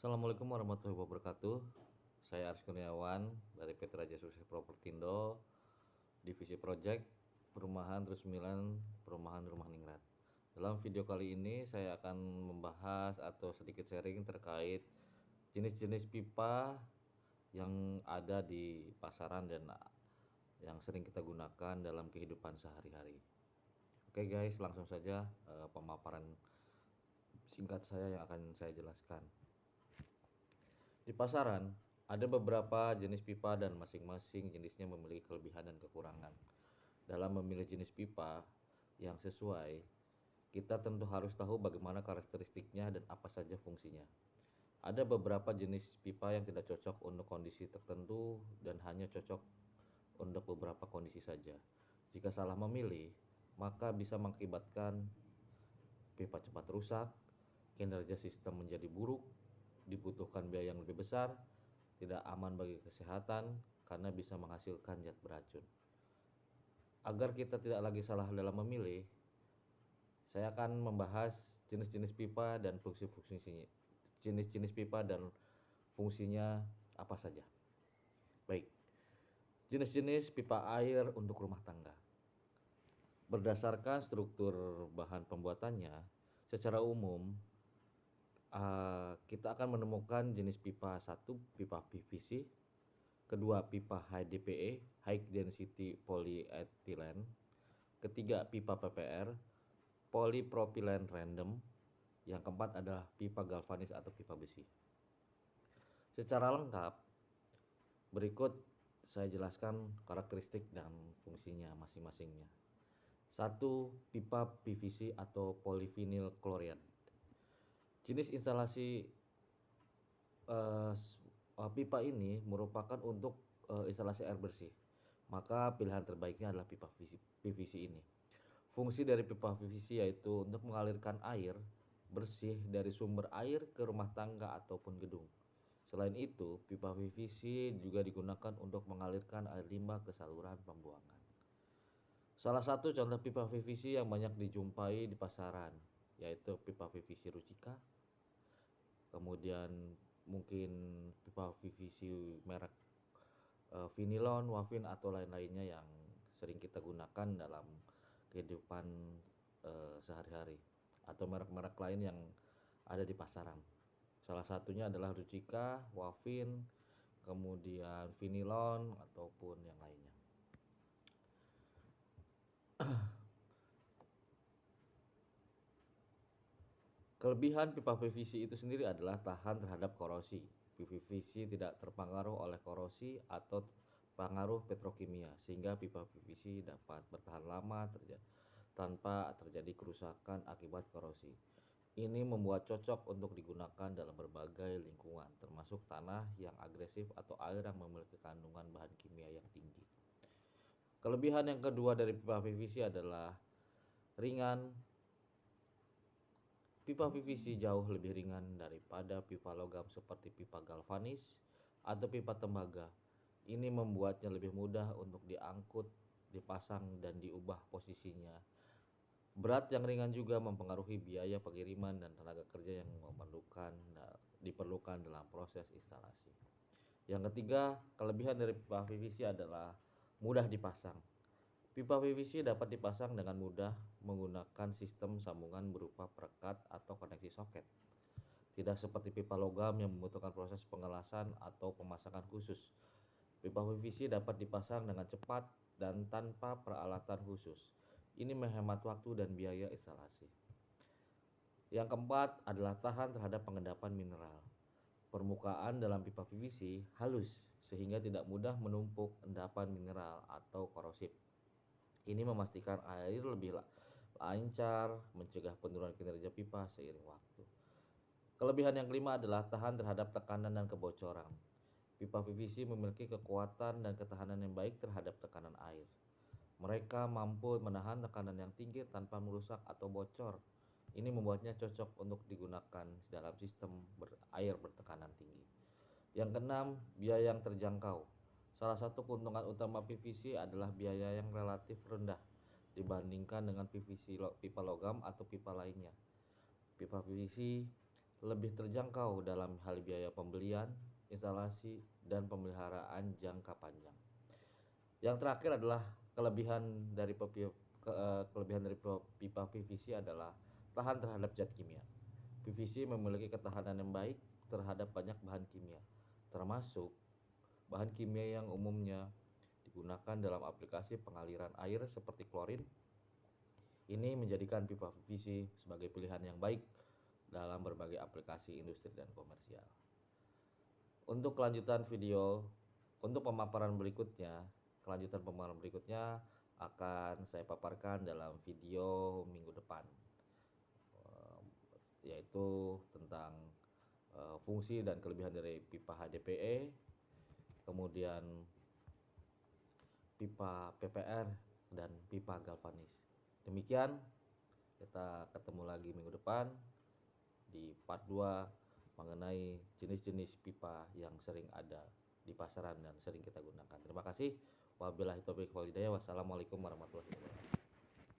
Assalamualaikum warahmatullahi wabarakatuh. Saya Aris Kurniawan dari PT Raja Sukses Propertindo, Divisi Project Perumahan Terus 9, Perumahan Rumah Ningrat. Dalam video kali ini saya akan membahas atau sedikit sharing terkait jenis-jenis pipa yang ada di pasaran dan yang sering kita gunakan dalam kehidupan sehari-hari. Oke guys, langsung saja pemaparan singkat saya yang akan saya jelaskan. Di pasaran, ada beberapa jenis pipa dan masing-masing jenisnya memiliki kelebihan dan kekurangan. Dalam memilih jenis pipa yang sesuai, kita tentu harus tahu bagaimana karakteristiknya dan apa saja fungsinya. Ada beberapa jenis pipa yang tidak cocok untuk kondisi tertentu dan hanya cocok untuk beberapa kondisi saja. Jika salah memilih, maka bisa mengakibatkan pipa cepat rusak, kinerja sistem menjadi buruk, dibutuhkan biaya yang lebih besar, tidak aman bagi kesehatan karena bisa menghasilkan zat beracun. Agar kita tidak lagi salah dalam memilih, saya akan membahas jenis-jenis pipa dan fungsi-fungsinya. Jenis-jenis pipa dan fungsinya apa saja. Baik. Jenis-jenis pipa air untuk rumah tangga. Berdasarkan struktur bahan pembuatannya, secara umum kita akan menemukan jenis pipa 1, pipa PVC, kedua pipa HDPE, High Density Polyethylene, ketiga pipa PPR, Polypropylene Random, yang keempat adalah pipa galvanis atau pipa besi. Secara lengkap, berikut saya jelaskan karakteristik dan fungsinya masing-masingnya. 1. Pipa PVC atau polyvinyl chloride. Jenis instalasi pipa ini merupakan untuk instalasi air bersih. Maka pilihan terbaiknya adalah pipa PVC ini. Fungsi dari pipa PVC yaitu untuk mengalirkan air bersih dari sumber air ke rumah tangga ataupun gedung. Selain itu, pipa PVC juga digunakan untuk mengalirkan air limbah ke saluran pembuangan. Salah satu contoh pipa PVC yang banyak dijumpai di pasaran yaitu pipa PVC Rucika, kemudian mungkin pipa PVC merek Vinilon, Wavin atau lain-lainnya yang sering kita gunakan dalam kehidupan sehari-hari, atau merek-merek lain yang ada di pasaran. Salah satunya adalah Rucika, Wavin, kemudian Vinilon ataupun yang lainnya. Kelebihan pipa PVC itu sendiri adalah tahan terhadap korosi. PVC tidak terpengaruh oleh korosi atau pengaruh petrokimia, sehingga pipa PVC dapat bertahan lama tanpa terjadi kerusakan akibat korosi. Ini membuat cocok untuk digunakan dalam berbagai lingkungan, termasuk tanah yang agresif atau air yang memiliki kandungan bahan kimia yang tinggi. Kelebihan yang kedua dari pipa PVC adalah ringan. Pipa PVC jauh lebih ringan daripada pipa logam seperti pipa galvanis atau pipa tembaga. Ini membuatnya lebih mudah untuk diangkut, dipasang, dan diubah posisinya. Berat yang ringan juga mempengaruhi biaya pengiriman dan tenaga kerja yang diperlukan dalam proses instalasi. Yang ketiga, kelebihan dari pipa PVC adalah mudah dipasang. Pipa PVC dapat dipasang dengan mudah menggunakan sistem sambungan berupa perekat atau koneksi soket. Tidak seperti pipa logam yang membutuhkan proses pengelasan atau pemasangan khusus. Pipa PVC dapat dipasang dengan cepat dan tanpa peralatan khusus. Ini menghemat waktu dan biaya instalasi. Yang keempat adalah tahan terhadap pengendapan mineral. Permukaan dalam pipa PVC halus sehingga tidak mudah menumpuk endapan mineral atau korosif. Ini memastikan air lebih lancar, mencegah penurunan kinerja pipa seiring waktu. Kelebihan yang kelima adalah tahan terhadap tekanan dan kebocoran. Pipa PVC memiliki kekuatan dan ketahanan yang baik terhadap tekanan air. Mereka mampu menahan tekanan yang tinggi tanpa merusak atau bocor. Ini membuatnya cocok untuk digunakan dalam sistem air bertekanan tinggi. Yang keenam, biaya yang terjangkau. Salah satu keuntungan utama PVC adalah biaya yang relatif rendah dibandingkan dengan PVC pipa logam atau pipa lainnya. Pipa PVC lebih terjangkau dalam hal biaya pembelian, instalasi, dan pemeliharaan jangka panjang. Yang terakhir adalah kelebihan dari pipa PVC adalah tahan terhadap zat kimia. PVC memiliki ketahanan yang baik terhadap banyak bahan kimia, termasuk bahan kimia yang umumnya digunakan dalam aplikasi pengaliran air seperti klorin. Ini menjadikan pipa PVC sebagai pilihan yang baik dalam berbagai aplikasi industri dan komersial. Untuk kelanjutan pemaparan berikutnya akan saya paparkan dalam video minggu depan, yaitu tentang fungsi dan kelebihan dari pipa HDPE, kemudian pipa PPR, dan pipa galvanis. Demikian, kita ketemu lagi minggu depan di part 2 mengenai jenis-jenis pipa yang sering ada di pasaran dan sering kita gunakan. Terima kasih. Wabillahi taufiq wal hidayah. Wassalamualaikum warahmatullahi wabarakatuh.